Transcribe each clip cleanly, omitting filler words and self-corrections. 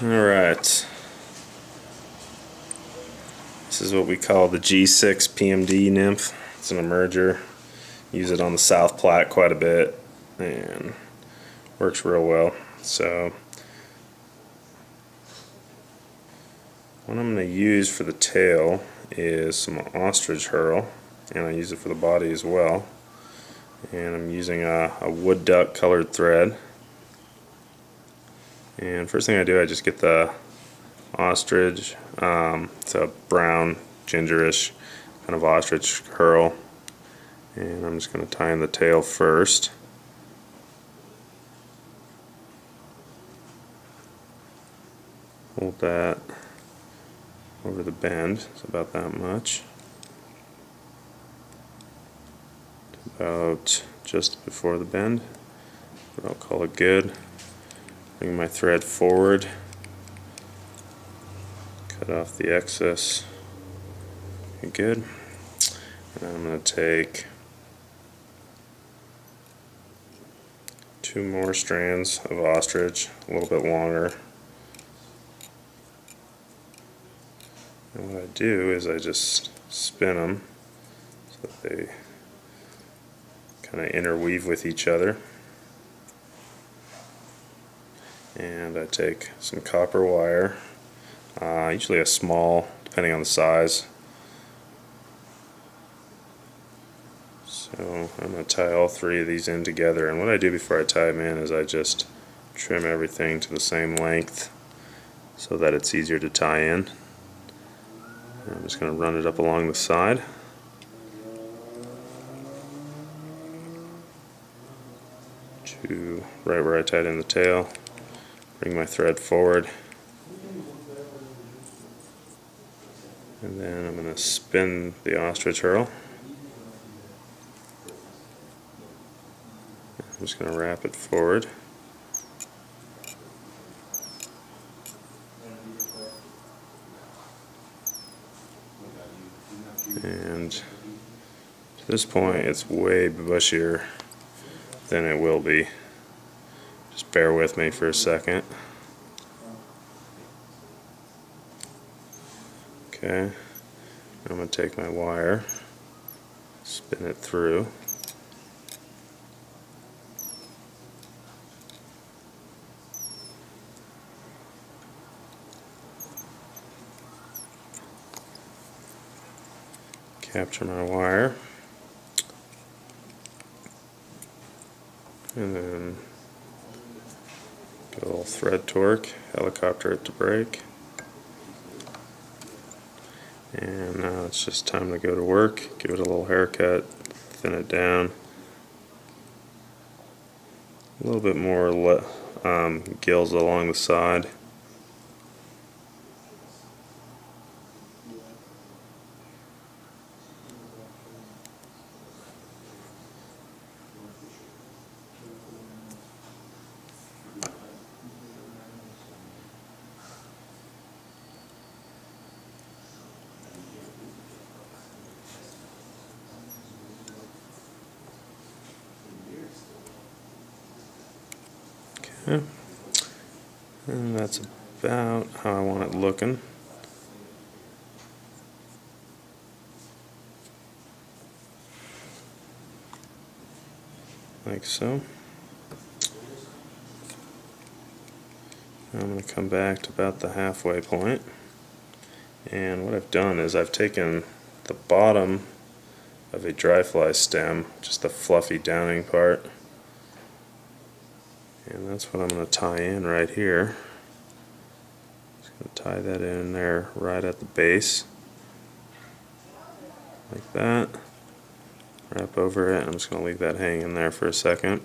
Alright, this is what we call the G6 PMD Nymph. It's an emerger. Use it on the South Platte quite a bit and works real well. So what I'm going to use for the tail is some ostrich herl, and I use it for the body as well. And I'm using a wood duck colored thread. And first thing I do, I just get the ostrich. It's a brown, gingerish kind of ostrich herl, and I'm just going to tie in the tail first. Hold that over the bend. It's about that much. About just before the bend, but I'll call it good. Bring my thread forward, cut off the excess. Okay, good. And I'm going to take 2 more strands of ostrich, a little bit longer. And what I do is I just spin them so that they kind of interweave with each other. And I take some copper wire, usually a small, depending on the size. So I'm going to tie all 3 of these in together, and what I do before I tie them in is I just trim everything to the same length so that it's easier to tie in. And I'm just going to run it up along the side. To right where I tied in the tail. Bring my thread forward, and then I'm going to spin the ostrich herl. I'm just going to wrap it forward. And to this point it's way bushier than it will be. Just bear with me for a second. Okay, I'm going to take my wire, spin it through. Capture my wire. And then get a little thread torque, helicopter it to break. And now it's just time to go to work. Give it a little haircut, thin it down. A little bit more gills along the side. Okay. And that's about how I want it looking. Like so. Now I'm going to come back to about the halfway point. And what I've done is I've taken the bottom of a dry fly stem, just the fluffy downing part, and that's what I'm going to tie in right here. Just going to tie that in there right at the base, like that. Wrap over it. I'm just going to leave that hanging there for a second.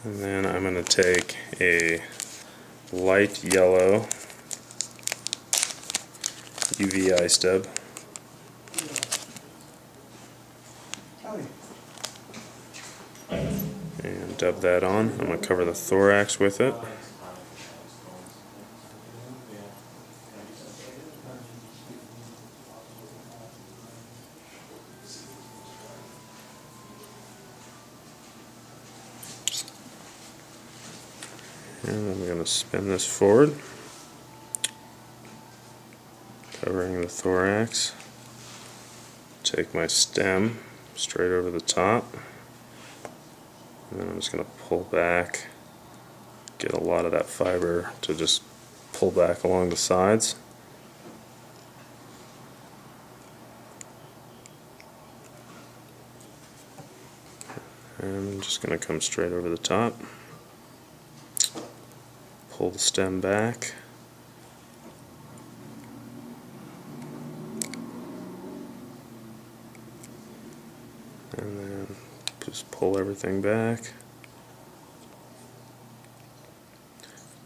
And then I'm going to take a light yellow UV eye stub and dub that on. I'm going to cover the thorax with it. And I'm going to spin this forward, covering the thorax. Take my stem straight over the top, and then I'm just going to pull back, get a lot of that fiber to just pull back along the sides. And I'm just going to come straight over the top, pull the stem back, and then just pull everything back.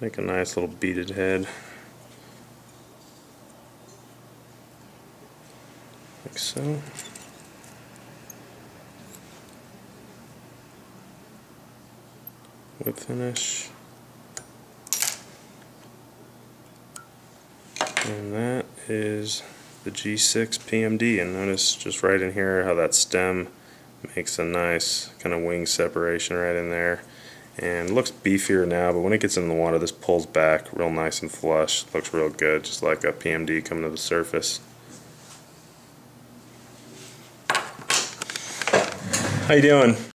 Make a nice little beaded head, like so. Whip finish. And that is the G6 PMD, and notice just right in here how that stem makes a nice kind of wing separation right in there, and it looks beefier now, but when it gets in the water this pulls back real nice and flush. Looks real good, just like a PMD coming to the surface. How you doing?